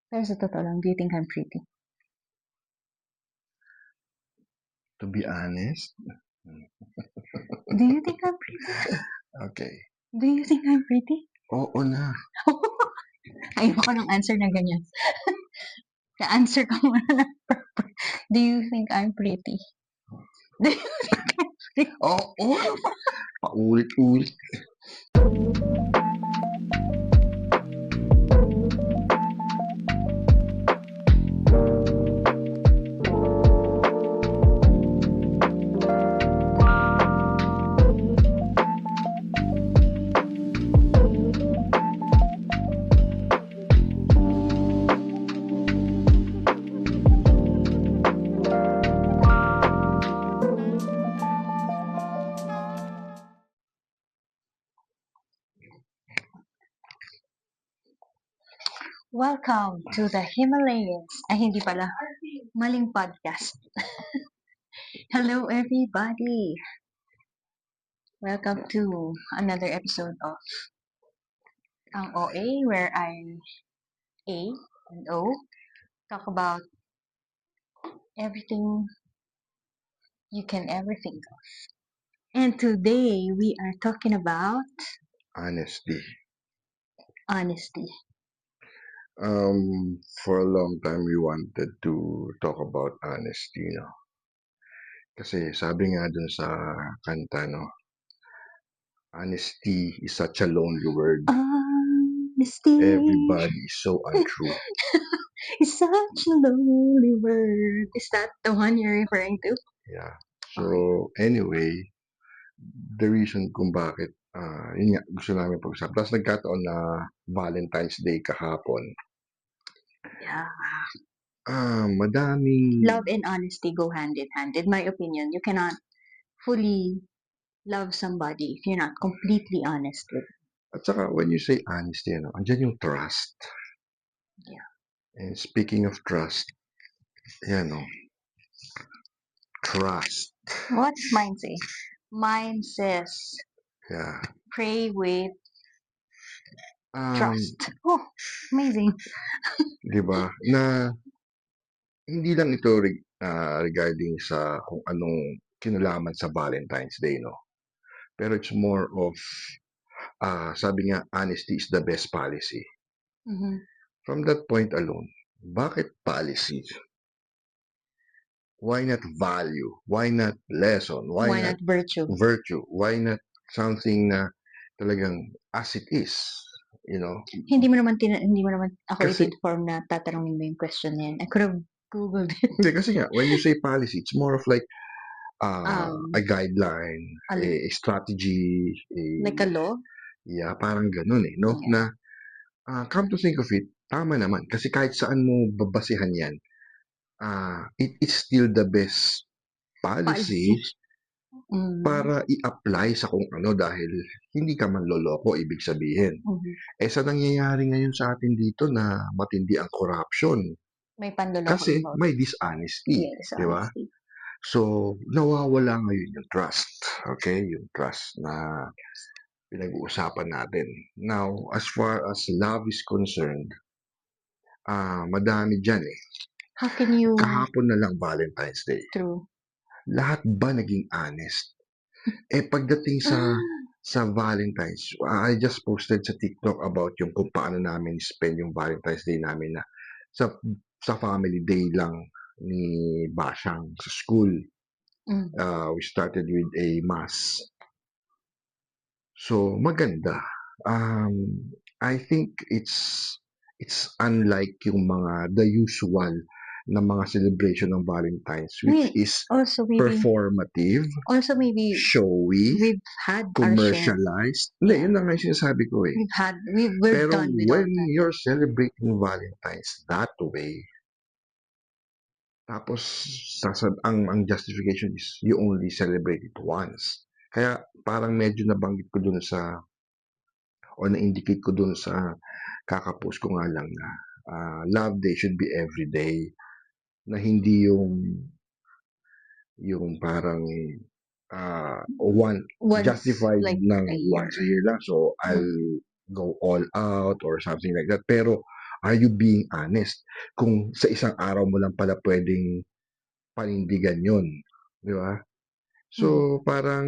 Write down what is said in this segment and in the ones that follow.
Pero sa totoo lang, do you think I'm pretty? To be honest. Do you think I'm pretty? Okay. Do you think I'm pretty? Oo na. Ayoko ng answer na ganyan. Na-answer ka muna ng proper. Do you think I'm pretty? Do you think I'm pretty? Oo. Paulit-ulit. Welcome to the Himalayas. Ay, hindi pala. Maling podcast. Hello, everybody. Welcome to another episode of Ang OA, where I, A and O, talk about everything you can ever think of. And today, we are talking about Honesty. honesty. For a long time, we wanted to talk about honesty, no? Kasi sabi nga dun sa kanta, no? Honesty is such a lonely word. Honesty Everybody is so untrue. is such a lonely word. Is that the one you're referring to? Yeah. So, anyway, the reason kung bakit, yun nga, gusto namin pag-usapan. Tapos nagkataon na Valentine's Day kahapon. Yeah. Madaming... Love and honesty go hand in hand. In my opinion, you cannot fully love somebody if you're not completely honest with them. At saka, when you say honesty, andyan yung trust. Yeah. And speaking of trust, yan o. Trust. What does mine say? Mine says, Yeah. pray with trust. Oh, amazing. Di ba? Na hindi lang ito regarding sa kung anong kinalaman sa Valentine's Day, no? Pero it's more of, sabi nga, honesty is the best policy. Mm-hmm. From that point alone, bakit policy? Why not value? Why not lesson? Why not virtue? Virtue? Why not something na talagang as it is? You know? Hindi mo naman ako Kasi- i-inform na tatanungin mo yung question na yan. I could have Googled it. Hindi, kasi nga, when you say policy, it's more of like a guideline, a strategy, Like a law? Yeah, parang ganun eh, no? Yeah. Na, come to think of it, tama naman. Kasi kahit saan mo babasihan yan, it is still the best policy para i-apply sa kung ano dahil hindi ka manloloko, ibig sabihin. Eh sa nangyayari ngayon sa atin dito na matindi ang corruption, May panloloko kasi involved. may dishonesty, Yes, di ba? So, nawawala ngayon yung trust. Okay? Yung trust na pinag-uusapan natin. Now, as far as love is concerned, madami dyan eh. How can you... Kahapon na lang Valentine's Day. True. Lahat ba naging honest? Eh, pagdating sa Valentine's, I just posted sa TikTok about yung kung paano namin spend yung Valentine's Day namin na sa family day lang ni Bashang sa school. We started with a mass. So, maganda. I think it's unlike yung the usual na mga celebration ng Valentine's, which is also maybe performative, showy, we've had commercialized. Hindi, yun lang ang sinasabi ko eh. We're Pero done with when all that. you're celebrating Valentine's that way, tapos ang justification is you only celebrate it once. Kaya parang medyo nabanggit ko dun sa o na-indicate ko dun sa kakapost ko nga lang na love day should be every day, na hindi yung parang justified ng once a year lang, so I'll go all out or something like that. Pero Are you being honest? Kung sa isang araw mo lang pala pwedeng panindigan yun. Di ba? So, parang,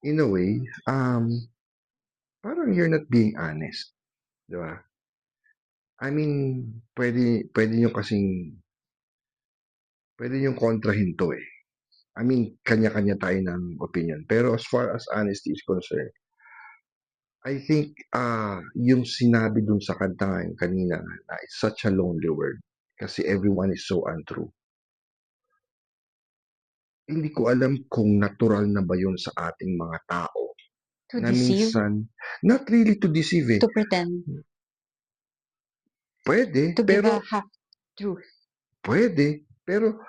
in a way, parang you're not being honest. Di ba? I mean, pwede nyo kasing, pwede nyo kontrahin to eh. I mean, kanya-kanya tayo ng opinion. Pero as far as honesty is concerned, I think yung sinabi dun sa kanta kanina na it's such a lonely word kasi everyone is so untrue. Hindi ko alam kung natural na ba yun sa ating mga tao. To Na deceive? minsan, not really to deceive eh. To pretend? Pwede, To give pero a half-truth? pwede, pero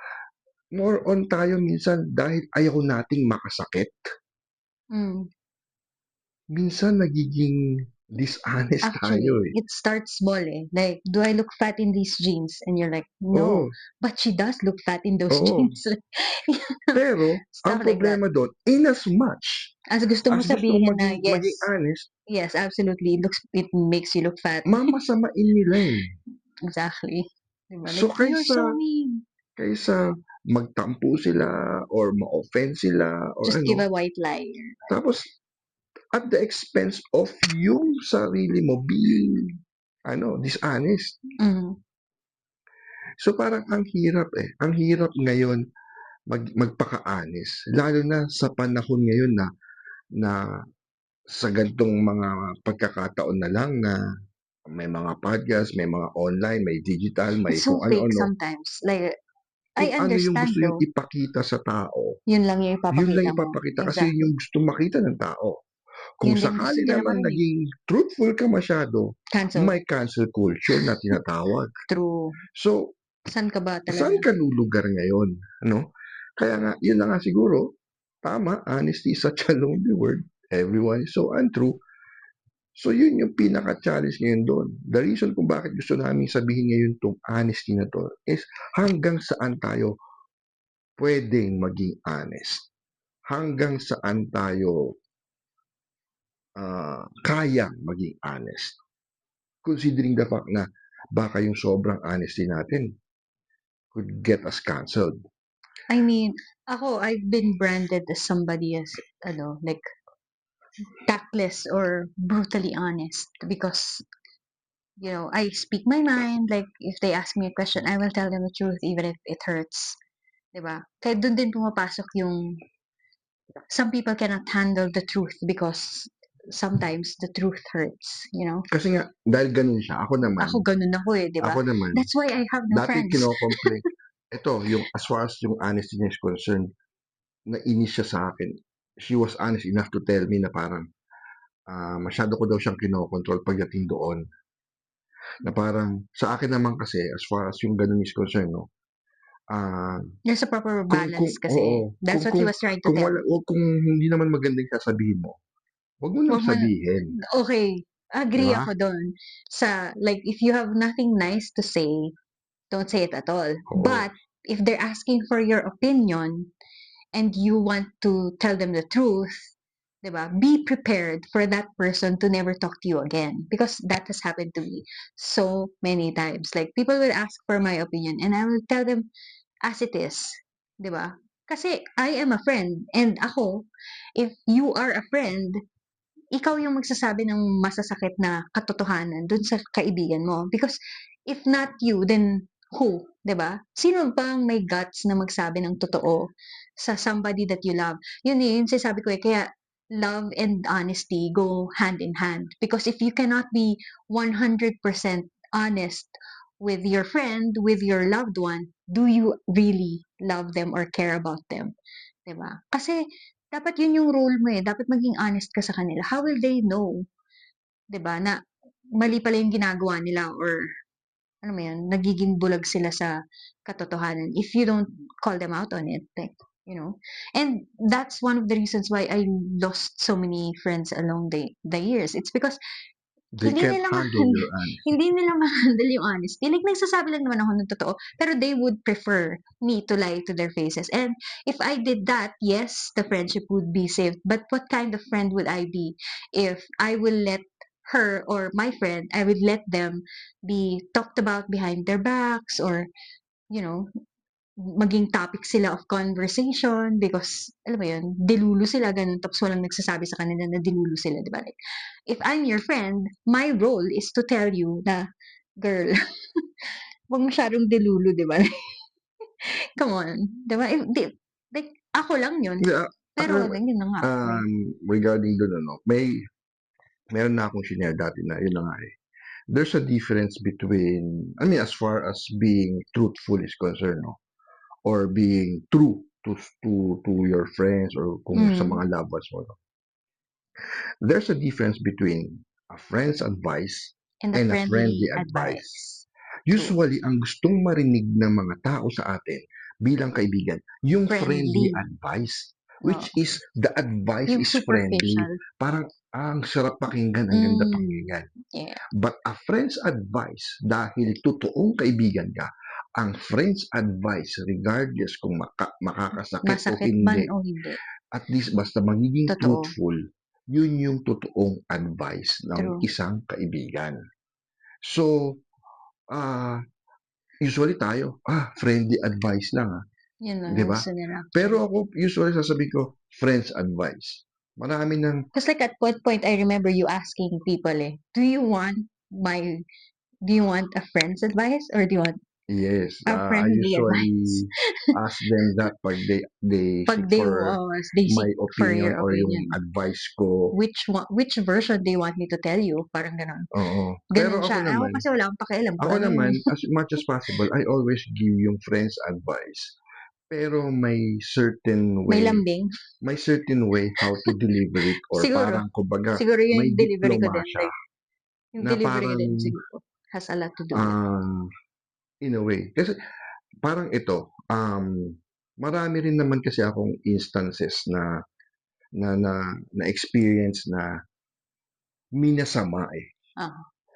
more on tayo minsan dahil ayaw nating makasakit. Minsan nagiging dishonest Actually, tayo eh. it starts small eh. Like, do I look fat in these jeans? And you're like, no. Oo. But she does look fat in those Oo. jeans. Pero, ang Stuff like that. problema doon, in as much As gusto mo as gusto sabihin mong na, maging yes, honest, yes, absolutely. It makes you look fat. mamasamain nila eh. Exactly. Diba? So, Like, you're so mean. kaysa magtampo sila or ma-offend sila or Just ano, give a white lie. tapos at the expense of yung sarili mo being dishonest. So parang ang hirap eh. Ang hirap ngayon magpaka-honest. Lalo na sa panahon ngayon na sa gantong mga pagkakataon na lang na may mga podcast, may mga online, may digital, may It's so kung fake ano-ano. sometimes. Like, Kung I ano yung understand gusto yung though. ipakita sa tao, Yun lang yung yun lang ipapakita mo. ipapakita kasi Exactly. yun yung gusto makita ng tao. Kung Yun din gusto sakali nila naman marinig. naging truthful ka masyado, Cancel. may cancel culture na tinatawag. True. So, Saan ka ba talaga? saan ka lulugar ngayon? Ano? Kaya nga, yun na nga siguro, tama, honesty is such a lonely word. Everyone is so untrue. So, yun yung pinaka-challenge ngayon doon. The reason kung bakit gusto namin sabihin ngayon itong honesty na to is hanggang saan tayo pwedeng maging honest. Hanggang saan tayo kayang maging honest. Considering the fact na baka yung sobrang honesty natin could get us cancelled. I mean, I've been branded as somebody as, like, tactless or brutally honest because, I speak my mind. Like, if they ask me a question, I will tell them the truth even if it hurts. Diba? Kaya dun din pumapasok yung some people cannot handle the truth because sometimes the truth hurts, Kasi nga, dahil ganun siya, ako naman, Ako ganun ako eh, di ba? ako naman, That's why I have no dati friends. kinocomplain. Ito, yung as far as yung honesty niya is concerned, nainis siya sa akin. She was honest enough to tell me na parang masyado ko daw siyang kinokontrol pagdating doon. Na parang, sa akin naman kasi, as far as yung ganun is concerned, no, There's a proper balance kasi. oo, That's what he was trying to kung tell. kung hindi naman magandang sasabihin mo, wag mo nang Wag mo na- sabihin. Okay, agree Diba? ako doon. Like, if you have nothing nice to say, don't say it at all. Oo. But, if they're asking for your opinion, and you want to tell them the truth, diba? Be prepared for that person to never talk to you again. Because that has happened to me so many times. Like, people will ask for my opinion, and I will tell them as it is. Diba? Kasi I am a friend. And ako, if you are a friend, ikaw yung magsasabi ng masasakit na katotohanan dun sa kaibigan mo. Because if not you, then who? 'Di ba? Sino bang may guts na magsabi ng totoo sa somebody that you love? Yun eh, yun sinasabi ko eh. Kaya love and honesty go hand in hand. Because if you cannot be 100% honest with your friend, with your loved one, do you really love them or care about them? 'Di ba? Kasi dapat yun yung role mo eh. Dapat maging honest ka sa kanila. How will they know, 'di ba, na mali pala yung ginagawa nila or ano mo yun, nagiging bulag sila sa katotohanan if you don't call them out on it, like, And that's one of the reasons why I lost so many friends along the years. It's because They hindi can't nila handle your honesty. hindi nila ma-handle yung honesty. Like, nagsasabi lang naman ako ng totoo, pero they would prefer me to lie to their faces. And if I did that, yes, the friendship would be saved. But what kind of friend would I be if I will let her or my friend, I would let them be talked about behind their backs, or, you know, maging topic sila of conversation because, alam mo yun, delulu sila, ganun, tapos walang nagsasabi sa kanila na delulu sila, di ba? Like, if I'm your friend, my role is to tell you na, girl, huwag masyadong delulu, di ba? Come on, di ba? Like, ako lang yun. Yeah, Pero, yun na nga. regarding doon, meron na akong shinare dati na, yun na nga there's a difference between, as far as being truthful is concerned, or being true to your friends or kung sa mga loved ones mo. There's a difference between a friend's advice and a friendly advice. Usually, ang gustong marinig ng mga tao sa atin bilang kaibigan, yung friendly advice, which is the advice Yung is friendly. superficial. Parang ang sarap pakinggan, ang ganda pakinggan. Yeah. But a friend's advice, dahil totoong kaibigan ka, ang friend's advice, regardless kung makakasakit Masakit o man hindi, o hindi, at least basta magiging Totoo. truthful, yun yung totoong advice ng True. isang kaibigan. So, usually tayo, friendly advice lang, Yun lang di ang ba? gusto nila. Pero ako, usually sasabihin ko, friend's advice. Marami ng, Because like at what point I remember you asking people do you want a friend's advice or do you want yes, a I friendly usually advice? ask them that pag they Pag seek they, for they my seek for opinion your or yung opinion, advice ko. which version do you want me to tell you? Parang ganon. Oo. Ganon Pero ako siya. naman, Ako kasi wala akong pakialam. ako naman, as much as possible, I always give yung friends advice. Pero may certain way. May lambing. May certain way how to deliver it, or Siguro. parang kumbaga Siguro yung may delivery ko din. diplomasya Like, yung na delivery ko parang din siguro has a lot to do with it. in a way. Kasi parang ito, marami rin naman kasi akong instances na experience na minasama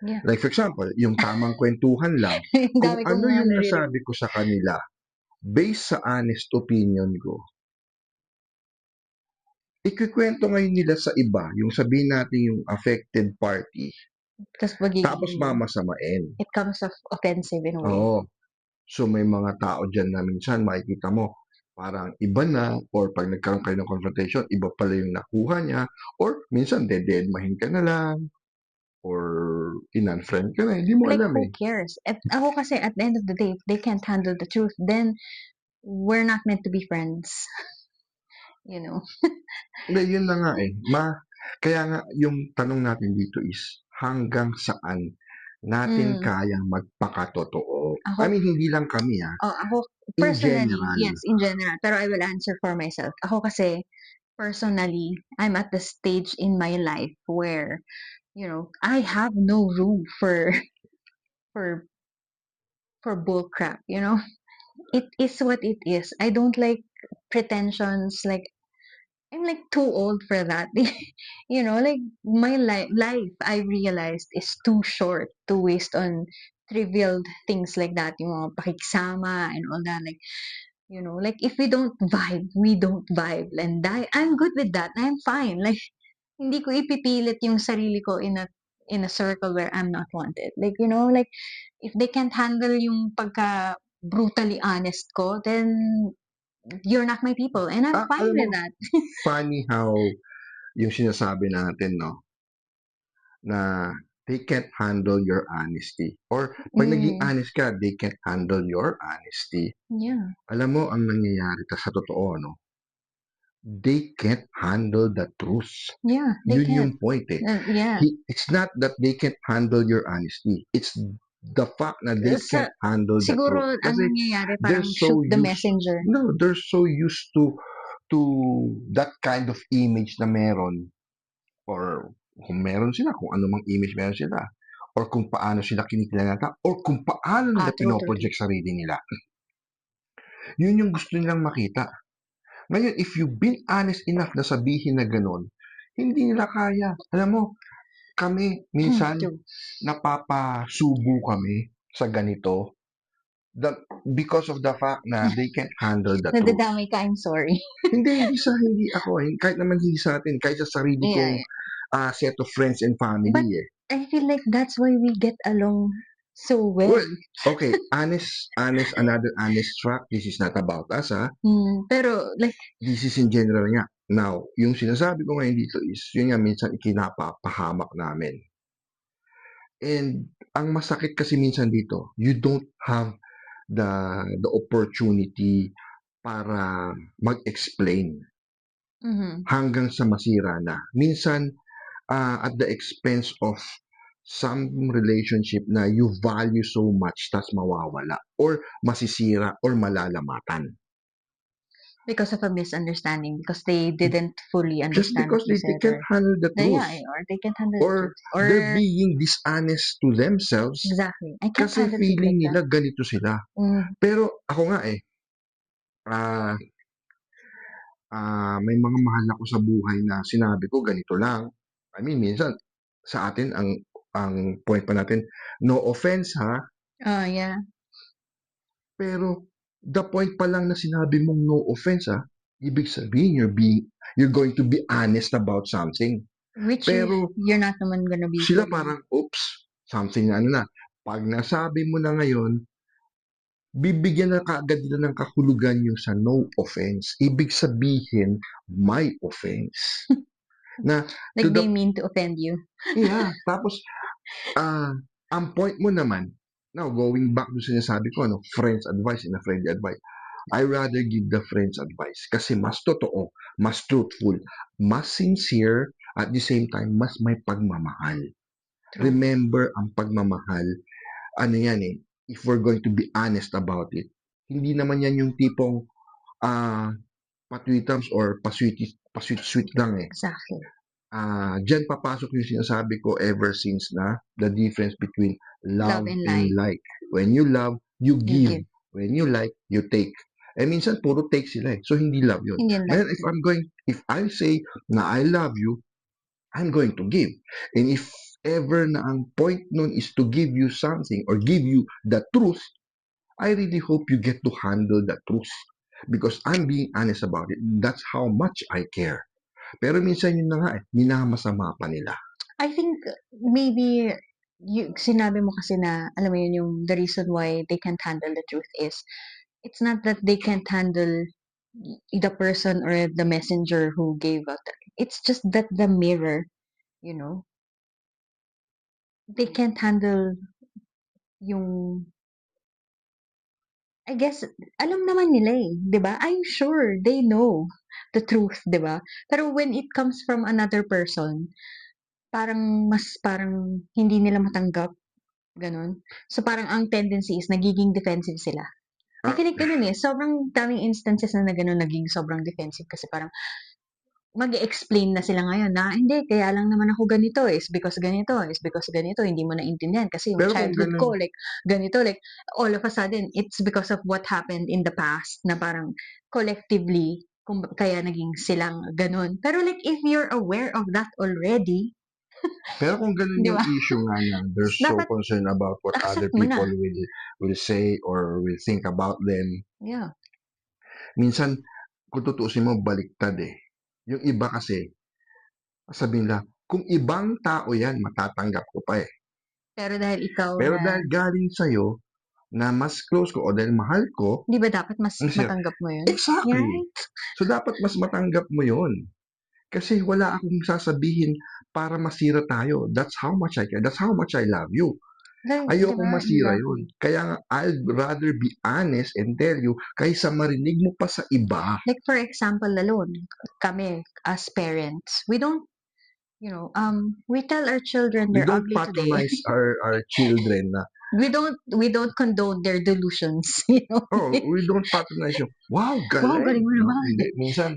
Yeah. Like for example, yung tamang kwentuhan lang. Kung Dami kong ano yung naririnig. nasabi ko sa kanila, based sa honest opinion ko, ikikwento ngayon nila sa iba, yung sabihin natin yung affected party, tapos mamasamain. It comes off offensive in a way. Oo. So may mga tao dyan na minsan makikita mo, parang iba na, or pag nagkaroon kayo ng confrontation, iba pala yung nakuha niya, or minsan dededmahin ka na lang, or in-unfriend ka na, hindi mo Like, alam who cares? Ako kasi, at the end of the day, if they can't handle the truth, then we're not meant to be friends. You know? Hindi, yun na nga kaya nga, yung tanong natin dito is, hanggang saan natin kayang magpakatotoo? Ako, hindi lang kami ako, in personally, general. yes, in general. Pero I will answer for myself. Ako kasi, personally, I'm at the stage in my life where, I have no room for bull crap, It is what it is. I don't like pretensions. Like, I'm like too old for that. Like my life, I realized, is too short to waste on trivial things like that. Yung mga pakiksama and all that. Like, like if we don't vibe, we don't vibe. And I'm good with that. I'm fine. Like, hindi ko ipipilit yung sarili ko in a circle where I'm not wanted. Like, like if they can't handle yung pagka brutally honest ko, then you're not my people. And I'm fine with that. Funny how yung sinasabi natin, na they can't handle your honesty. Or pag naging honest ka, they can't handle your honesty. Yeah. Alam mo, ang nangyayari sa totoo, they can't handle the truth. Yeah, they Yun can't. yung point Yeah. It's not that they can't handle your honesty. It's the fact na they can't handle the truth. Siguro, ang Kasi nangyayari, they're parang so shoot the used- messenger. No, they're so used to that kind of image na meron, or kung meron sila, kung anumang image meron sila, or kung paano sila kinikilala, or kung paano nila pinoproject sarili nila. Yun yung gusto nilang makita. Ngayon, if you've been honest enough na sabihin na ganun, hindi nila kaya. Alam mo, kami, minsan, napapasubo kami sa ganito because of the fact na they can't handle the truth. Nadadamay ka, I'm sorry. Hindi ako. Kahit naman hindi sa atin, kahit sa sarili kong set of friends and family. I feel like that's why we get along so well. Well, okay, another honest track. This is not about us, ha? Pero like, This is in general nga. Now, yung sinasabi ko ngayon dito is, yun nga minsan ikinapapahamak namin. And ang masakit kasi minsan dito, you don't have the opportunity para mag-explain hanggang sa masira na. Minsan, at the expense of some relationship na you value so much tas mawawala or masisira or malalamatan. Because of a misunderstanding, because they didn't fully Just understand because what you they said. can't handle the truth. Or they can't handle the Or truth. Or they're being dishonest to themselves exactly. I can't kasi handle it feeling like nila that. ganito sila. Pero ako nga may mga mahal ako sa buhay na sinabi ko ganito lang. I mean, minsan sa atin ang point pa natin, no offense ha, Yeah. pero the point pa lang na sinabi mong no offense ibig sabihin you're going to be honest about something. Which Pero you're not naman gonna be sila fully. parang, oops, something na ano na. Pag nasabi mo na ngayon, bibigyan na kaagad nila ng kahulugan yung sa no offense. Ibig sabihin, may offense. Na Like to the they mean to offend you. yeah, tapos ang point mo naman, now going back to sinasabi ko, friends advice and a friendly advice. I rather give the friends advice kasi mas totoo, mas truthful, mas sincere, at the same time, mas may pagmamahal. True. Remember, ang pagmamahal, ano yan if we're going to be honest about it, hindi naman yan yung tipong patwitams or pasweet lang Exactly. Diyan papasok yung sinasabi ko ever since na the difference between love and like. When you love, you give. When you like, you take. Minsan puro take sila So hindi love yun. Hindi yun Ngayon, love. if I say na I love you, I'm going to give. And if ever na ang point nun is to give you something or give you the truth, I really hope you get to handle the truth. Because I'm being honest about it. That's how much I care. Pero minsan yun na nga minamasama pa nila. I think maybe sinabi mo kasi na, alam mo yun, yung the reason why they can't handle the truth is, it's not that they can't handle the person or the messenger who gave out. It's just that the mirror, they can't handle yung, I guess, alam naman nila 'di ba? I'm sure they know the truth, 'di ba? Pero when it comes from another person, parang hindi nila matanggap, gano'n. So parang ang tendency is nagiging defensive sila. I feel like gano'n sobrang daming instances na gano'n naging sobrang defensive kasi parang mag-e-explain na sila ngayon na, "Hindi, kaya lang naman ako ganito, is because ganito, hindi mo naintindihan kasi yung Pero kung childhood ko ganun, like ganito, like all of a sudden it's because of what happened in the past na parang collectively kaya naging silang gano'n." Pero like if you're aware of that already, pero kung ganun 'di yung ba? issue nga na they're so Dapat concerned about what other accept mo na. people will say or will think about them. Yeah. Minsan, kung tutuusin mo, baliktad Yung iba kasi, sabihin nila, kung ibang tao yan, matatanggap ko pa Pero dahil ikaw Pero na, dahil galing sa'yo, na mas close ko o dahil mahal ko, 'di ba dapat mas siya, matanggap mo 'yun? exactly. Right? So, dapat mas matanggap mo yon. Kasi wala akong sasabihin para masira tayo. That's how much I care. That's how much I love you. Like, 'di Ayokong ba? masira Exactly. yun. Kaya nga, I'd rather be honest and tell you kaysa marinig mo pa sa iba. Like for example alone, kami as parents, we don't, we tell our children We they're don't ugly today. patronize our children na, We don't condone their delusions. we don't patronize you. Wow, Wow, galing. galing mo No, naman. hindi. Minsan,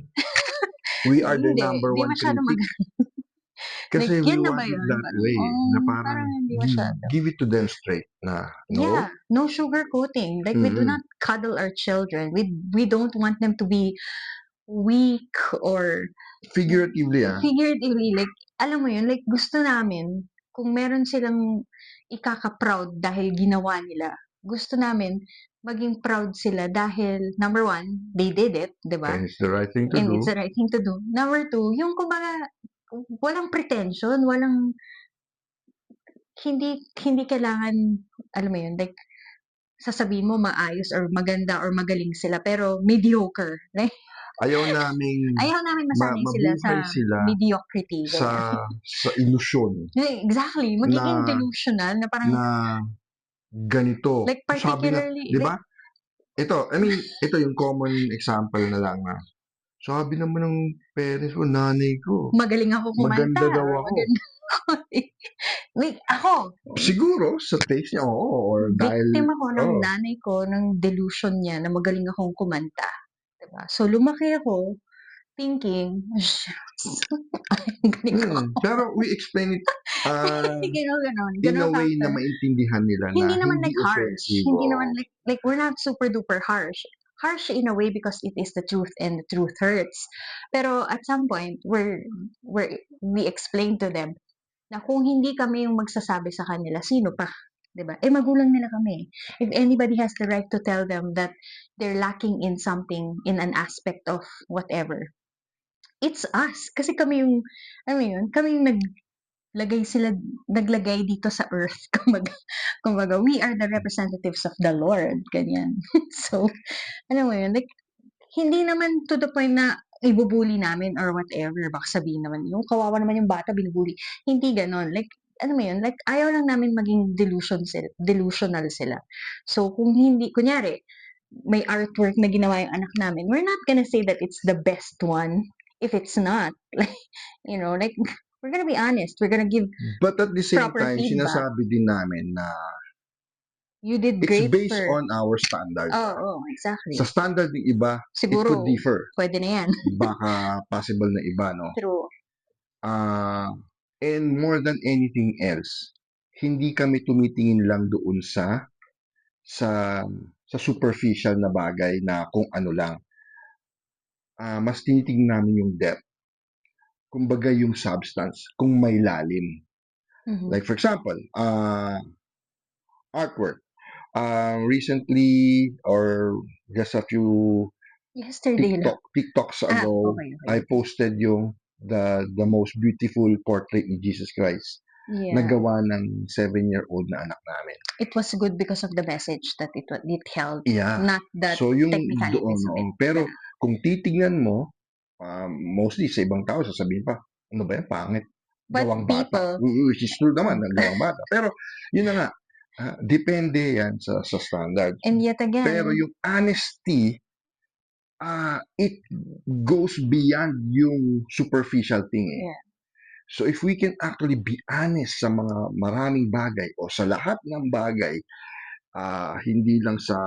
we are their number Hindi one masyado critic. like, Kasi we yan na ba want it yun? that way. Na Parang parang hindi give, masyado. give it to them straight na, no? Yeah, no sugarcoating. Like, we do not cuddle our children. We don't want them to be weak or Figuratively, figuratively, like, alam mo yun, like, gusto namin, kung meron silang ikaka-proud dahil ginawa nila, gusto namin maging proud sila dahil, number one, they did it, di ba? And it's the right thing to And do. it's the right thing to do. Number two, yung kumbaga, walang pretension, walang, hindi kailangan, alam mo yun, like, sasabihin mo maayos or maganda or magaling sila, pero mediocre. Like, Ayaw naming ayaw namin masanay sila sa mabuhay sila mediocrity, ganyan. sa ilusyon Exactly, magiging na delusional na parang, na ganito. like, Sabi na, particularly, 'di like, ba? Ito yung common example na lang na, sabi naman ng parents ko, nanay ko, magaling ako kumanta maganda daw or ako. maganda ako. Like, ako, Siguro sa taste niya, oo, or dahil, victim ako ng nanay ko, ng delusion niya na magaling akong kumanta. Diba? So, lumaki ako thinking, galing ako. pero we explain it Ganon in a way na factor. maintindihan nila na Hindi naman hindi like harsh. offensive. Hindi naman like we're not super duper harsh. Harsh in a way because it is the truth and the truth hurts. Pero at some point, we explain to them na kung hindi kami yung magsasabi sa kanila, sino pa? 'Di ba? Magulang nila kami. If anybody has the right to tell them that they're lacking in something, in an aspect of whatever, it's us. Kasi kami yung, alam mo yun, kami yung naglagay dito sa earth. Kumbaga, we are the representatives of the Lord. Ganyan. So, alam mo yun, like, hindi naman to the point na ibubuli namin or whatever. Baka sabihin naman, yung kawawa naman yung bata, binubuli. Hindi ganon. Like, ano mo yun, like, ayaw lang namin maging delusional sila. So, kung hindi, kunyari, may artwork na ginawa yung anak namin, we're not gonna say that it's the best one if it's not. Like, you know, like, we're gonna be honest. We're gonna give But at the same proper time, feedback. sinasabi din namin na You did it's great based for... on our standard. Exactly. Sa standard ng iba, it Siguro, could differ. pwede na yan. Baka possible na iba, no? True. And more than anything else, hindi kami tumitingin lang doon sa superficial na bagay na kung ano lang. Mas tinitingnan namin yung depth. Kumbaga yung substance, kung may lalim. Mhm. Like for example, artwork. Recently, or just a few Yesterday lang. TikToks ago, Okay. I posted yung the most beautiful portrait ni Jesus Christ na Yeah. gawa ng 7-year-old na anak namin. It was good because of the message that it held, Yeah. not that So yung technicalities of it. pero kung titignan mo, mostly sa ibang tao sasabihin pa, ano ba yan, pangit, But gawang bata. people, Which is true naman, gawang bata. Pero yun na nga, depende yan sa standard. and yet again, Pero yung honesty, it goes beyond yung superficial thing. yeah. So if we can actually be honest sa mga maraming bagay o sa lahat ng bagay, hindi lang sa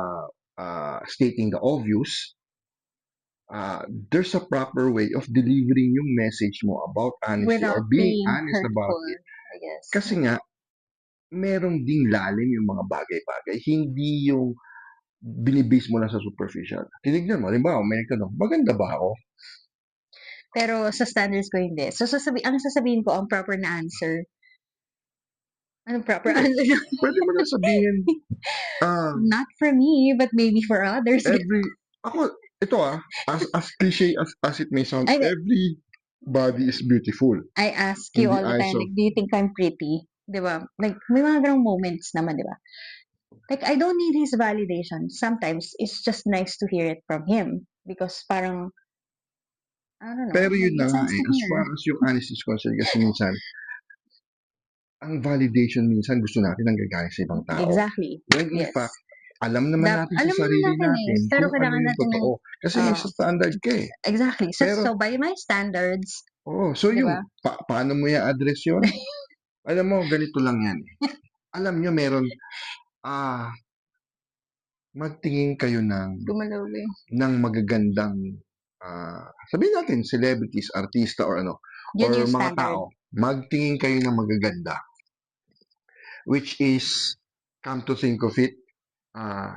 stating the obvious, there's a proper way of delivering yung message mo about honesty Without or being being honest about hurtful, it. I guess. Kasi nga, merong ding lalim yung mga bagay-bagay. Hindi yung binibase mo lang sa superficial. Tinignan mo, halimbawa, may nagtanong, maganda ba ako? Pero sa standards ko hindi. So ang sasabihin ko, ang proper na answer. Anong proper answer? Pwede mo lang sabihin, not for me, but maybe for others. Ito as cliche as it may sound, everybody is beautiful. I ask you all the time, like, do you think I'm pretty? Diba? Like, may mga ganong moments naman, diba? Like, I don't need his validation. Sometimes, it's just nice to hear it from him. Because parang, I don't know. Pero yun na nga as far as yung honesty is concerned, kasi minsan, ang validation minsan gusto natin ang gagaya sa ibang tao. Exactly. When in fact, alam naman natin sa sarili natin pero kung ano yung totoo. Kasi may standard ka eh. Exactly. So by my standards, so yung, paano mo i-address yun? Alam mo, ganito lang yan. Alam nyo, meron, magtingin kayo ng magagandang, sabihin natin, celebrities, artista, or ano, or mga tao. Magtingin kayo ng magaganda. Which is, come to think of it,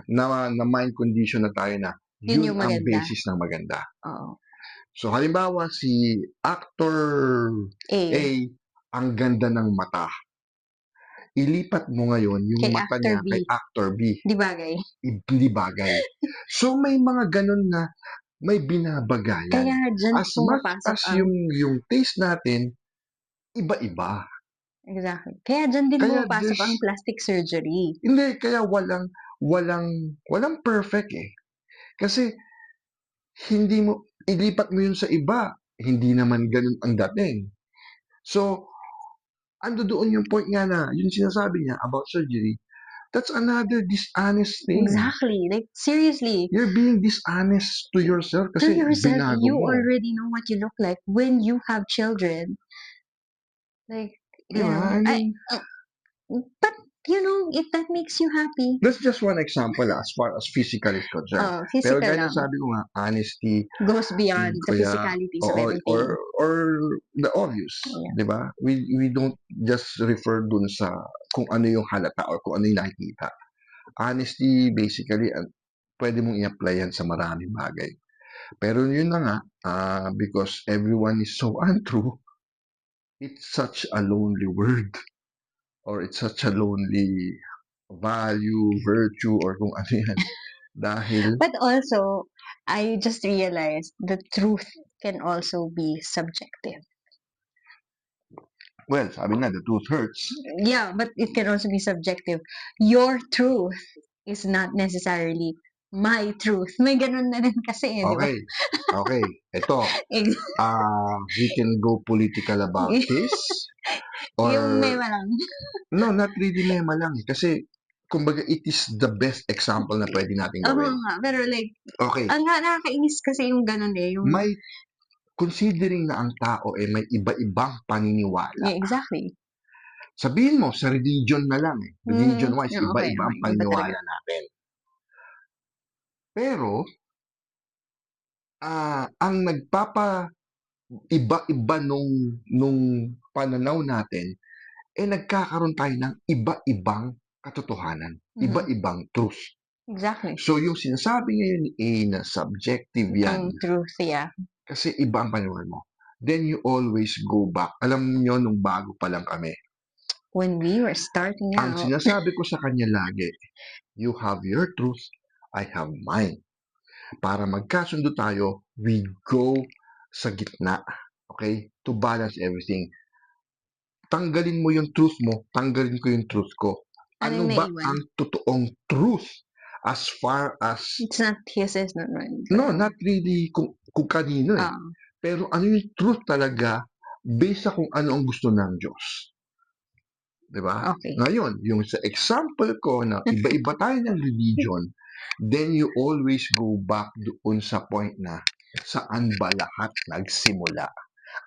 na mind condition na tayo na yun ang basis ng maganda. So halimbawa si actor A ang ganda ng mata. Ilipat mo ngayon yung mata niya kay actor B. Di bagay. So may mga ganun na may binabagayan. Kaya dyan as much as yung taste natin, iba-iba. Exactly. Kaya dyan din Kaya pumapasok ang there's plastic surgery. hindi, kaya walang perfect, eh. Kasi hindi mo ilipat mo yun sa iba, hindi naman ganun ang dating. So, andodoon yung point nga na yung sinasabi niya about surgery, that's another dishonest thing. Exactly. Like, seriously. You're being dishonest to yourself To kasi yourself, binago you mo. already know what you look like when you have children. Like, you Diba? know, I mean, but, you know, if that makes you happy. that's just one example as far as physical is concerned. Pero Physical gaya lang. ng sabi ko nga, honesty, Goes beyond the kaya, physicalities of oo, everything. or the obvious, Yeah. di ba? We don't just refer dun sa kung ano yung halata or kung ano yung nakikita. Honesty, basically, pwede mong i-apply yan sa maraming bagay. Pero yun na nga, because everyone is so untrue, it's such a lonely word. Or it's such a lonely value, virtue, or kung ano yan. Dahil, But also, I just realized the truth can also be subjective. well, sabi na, the truth hurts. Yeah, but it can also be subjective. Your truth is not necessarily my truth. May ganun na din kasi, di ba? Okay. Okay. Ito. We can go political about this. Yung Or, mema lang. no, not really mema lang. Kasi, kumbaga, it is the best example na pwede natin Oo gawin. nga, pero like, Okay. ang nakakainis kasi yung ganun eh. Yung, May, considering na ang tao may iba-ibang paniniwala. yeah, exactly. Sabihin mo, sa religion na lang eh. Religion-wise, Okay, iba-iba ang iba paniniwala talaga. natin. Pero, ang iba-iba nung pananaw natin, nagkakaroon tayo ng iba-ibang katotohanan, iba-ibang truth. Exactly. So, yung sinasabi ngayon ni A na subjective yan, Truth, yeah. kasi iba ang pananaw mo, then you always go back. Alam nyo, nung bago pa lang kami, when we were starting ang out, sinasabi ko sa kanya lagi, you have your truth, I have mine. Para magkasundo tayo, we go sa gitna. Okay? To balance everything. Tanggalin mo yung truth mo, tanggalin ko yung truth ko. Ano anong ba naiwan? ang totoong truth as far as... It's not his, is not mine. No, not really kung kanino eh. Pero ano yung truth talaga based sa kung ano ang gusto ng Diyos. Diba? Okay. Ngayon, yung sa example ko na iba-iba tayo ng religion, then you always go back doon sa point na saan ba lahat nagsimula.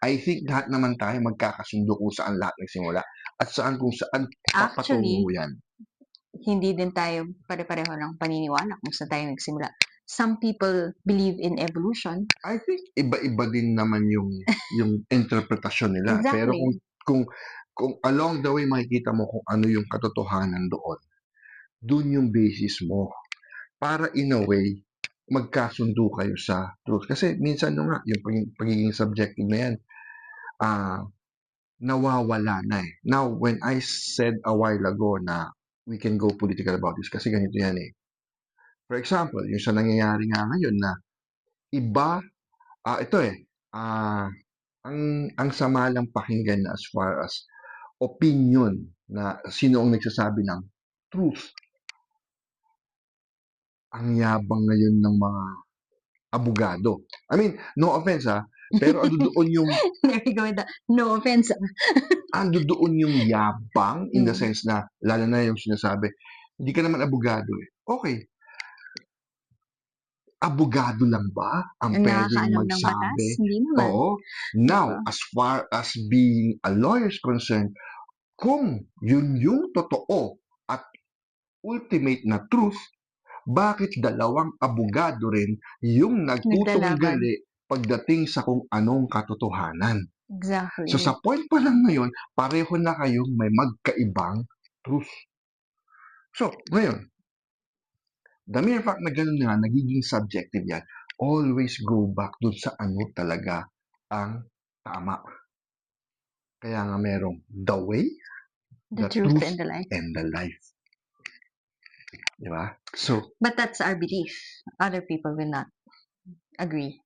I think lahat naman tayo magkakasundo kung saan lahat nagsimula at kung saan papatungo yan. Hindi din tayo pare-pareho ng paniniwala kung saan tayo nagsimula. Some people believe in evolution. I think iba-iba din naman yung interpretasyon nila. Exactly. Pero kung along the way makikita mo kung ano yung katotohanan doon yung basis mo. Para in a way, magkasundo kayo sa truth. Kasi minsan nga, yung pagiging subjective na yan, nawawala na eh. Now, when I said a while ago na we can go political about this, kasi ganito yan eh. For example, yung sa nangyayari nga ngayon na iba, ito eh, ang sama lang pakinggan na as far as opinion na sino ang nagsasabi ng truth. Ang yabang ngayon ng mga abogado. I mean, no offense pero ando doon yung... There you go with that. No offense. Ando doon yung yabang in the sense na, lalo na yung sinasabi, hindi ka naman abogado eh. Okay. Abogado lang ba ang pwedeng magsabi? Hindi naman. Oo. Now, as far as being a lawyer is concerned, kung yun yung totoo at ultimate na truth, bakit dalawang abogado rin yung nagtutunggali pagdating sa kung anong katotohanan? Exactly. So sa point pa lang ngayon, pareho na kayong may magkaibang truth. So, ngayon, the mere fact na ganun nga, nagiging subjective yan, always go back dun sa ano talaga ang tama. Kaya nga merong the way, the truth, and the life. Diba? So, but that's our belief. Other people will not agree.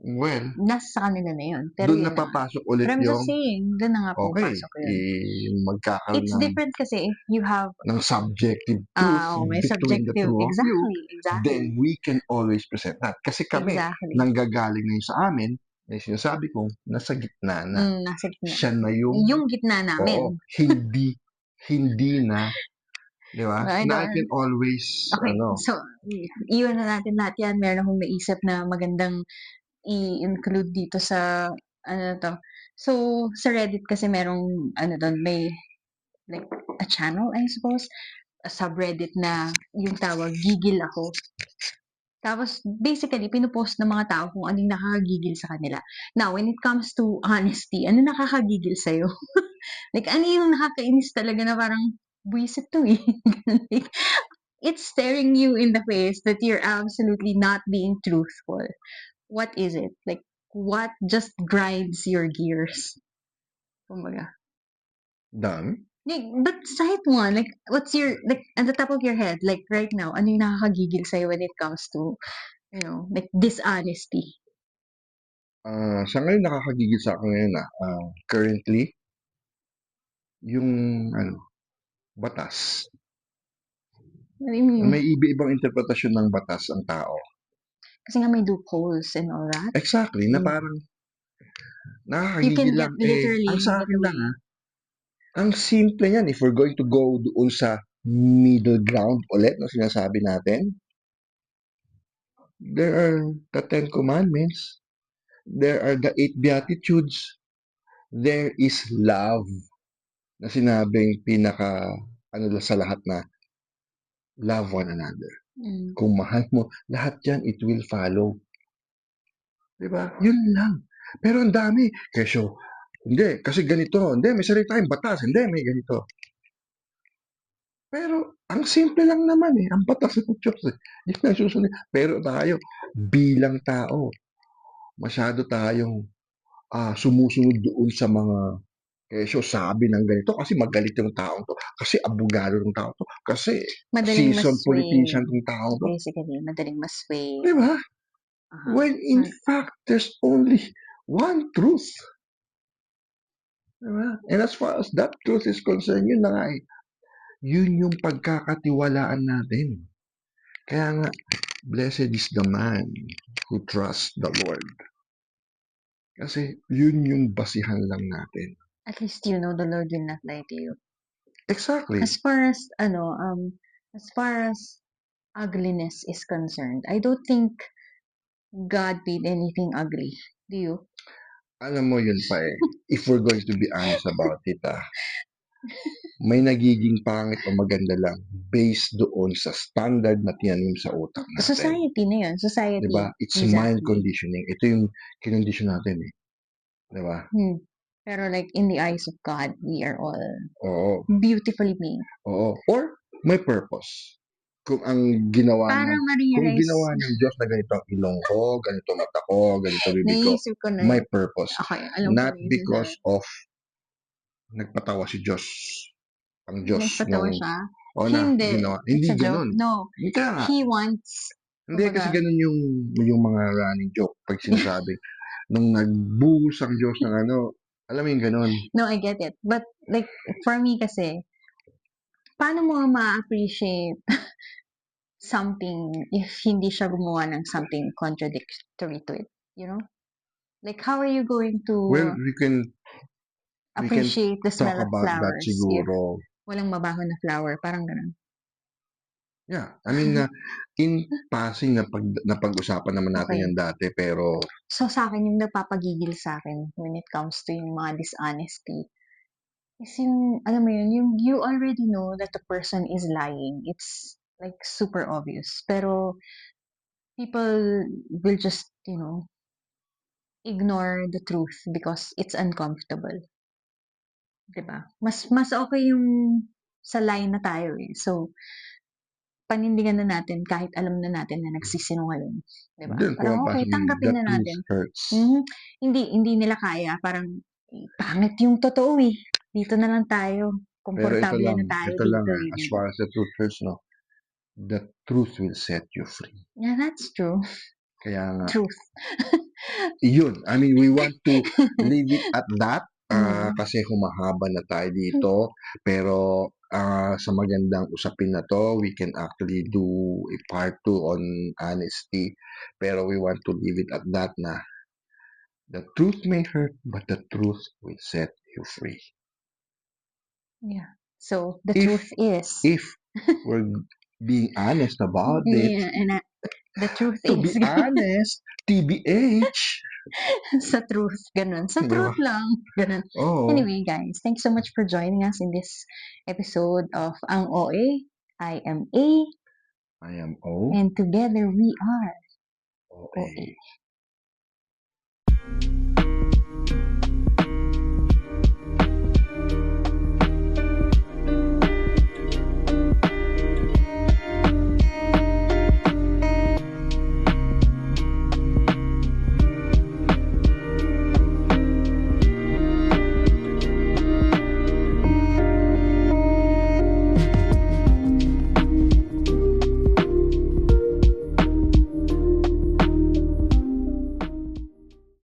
Well, nasa sa kanila na yun. Pero doon yun na na nga. papasok ulit But I'm just yung, saying, doon na nga okay, pumapasok yun. magkakaroon It's ng, different kasi if you have, ng subjective truth may between the subjective. two of you, Exactly. then we can always present that. Kasi kami, Exactly. nanggagaling na yun sa amin, na sinasabi ko, nasa gitna na. Nasa gitna. Siya na yung, Yung gitna namin. hindi na, di ba? I Na I don't- can always, Okay, so, iwan na natin lahat yan. Meron akong naisip na magandang i-include dito sa, to. So, sa Reddit kasi merong, doon, may, like, a channel, I suppose, a subreddit na yung tawag, gigil ako. Tapos, basically, pinupost ng mga tao kung anong nakakagigil sa kanila. Now, when it comes to honesty, ano nakakagigil sa'yo? Like, ano yung nakakainis talaga na parang, buwisit to eh. Like, it's staring you in the face that you're absolutely not being truthful. What is it? Like, what just grinds your gears? Kumbaga. done. Like, but cite one. Like, what's your, like, at the top of your head, like, right now, ano yung nakakagigil sa'yo when it comes to, like, dishonesty? Sa ngayon, nakakagigil sa akin ngayon currently, yung, batas. What do you mean? May iba-ibang interpretasyon ng batas ang tao. Kasi nga may loopholes and all that. Exactly, na parang, You can nakakagigil get lang. literally Ang sa get akin lang, away. ang simple niyan, if we're going to go doon sa middle ground ulit na sinasabi natin, there are the 10 Commandments, there are the 8 Beatitudes, there is love na sinabing sa lahat na love one another. Kung mahal mo, lahat yan, it will follow. Diba? Yun lang. Pero ang dami. Kesyo, hindi, kasi ganito. Hindi, may sarili tayong batas. Hindi, may ganito. Pero, ang simple lang naman eh. Ang batas ng Diyos eh. Yun ang susunod. Pero tayo, bilang tao, masyado tayong sumusunod doon sa mga kesyo sabi ng ganito kasi magalit yung taong to. Kasi abogado ng tao to. Kasi Madaling seasoned masway. politician ng taong to. Basically, madaling masway. Diba? When in fact, there's only one truth. Diba? And as far as that truth is concerned, yun na nga eh. Yun yung pagkakatiwalaan natin. Kaya nga, blessed is the man who trusts the Lord. Kasi yun yung basihan lang natin. At least you know the Lord will not lie to you. Exactly. As far as ugliness is concerned, I don't think God made anything ugly. Do you? Alam mo yun pa eh. If we're going to be honest about it may nagiging pangit o maganda lang based doon sa standard na tinanim sa utak natin. Society na yun. Society. Diba? It's exactly. mind conditioning. Ito yung kinondisyon natin eh. Diba? Pero like in the eyes of God, we are all beautifully made. Oo. Or may purpose. Kung ang ginawa Para ng ma-realize. kung ginawa ng Diyos na ganito ang ilong ko, ganito mata ko, ganito bibig ko, Naisip ko na. may purpose. Okay, alam Not ko na because of nagpatawa si Diyos. Ang Diyos nagpatawa nung siya. hindi ginawa. Hindi ganun. No. Kaya, He wants. hindi kasi ganun yung mga running joke pag sinasabi. Nung nagbuhos ang Diyos ng alam mo yung ganun. No, I get it. But like for me kasi, paano mo ma-appreciate something if hindi siya gumawa ng something contradictory to it? You know? Like how are you going to we can appreciate the smell of about that flowers siguro. if walang mabaho na flower? Parang ganun. Yeah, I mean, in passing napag-usapan naman natin yan dati, pero So sa akin, yung nagpapagigil sa akin when it comes to yung mga dishonesty is yung, alam mo yun, yung you already know that the person is lying. It's like super obvious. Pero people will just, ignore the truth because it's uncomfortable. Diba? Mas okay yung sa lie na tayo eh. So, panindigan na natin kahit alam na natin na nagsisinungaling. Diba? Parang okay, tanggapin na natin. Hindi nila kaya. Parang, pangit yung totoo eh. Dito na lang tayo. Komportable na tayo ito dito. lang as far as the truth hurts, no? The truth will set you free. Yeah, that's true. Kaya nga, Truth. yun. I mean, we want to leave it at that Mm. kasi humahaba na tayo dito. Pero sa magandang usapin na to, we can actually do a part 2 on honesty. Pero we want to leave it at that na the truth may hurt, but the truth will set you free. Yeah. So the If truth is, if we're being honest about it, yeah, and the truth to is, be honest, TBH, sa truth, ganun. Sa di ba? truth lang, ganun. Oo, Anyway, guys, thanks so much for joining us in this episode of Ang OA. I am A, I am O, and together we are OA. OA.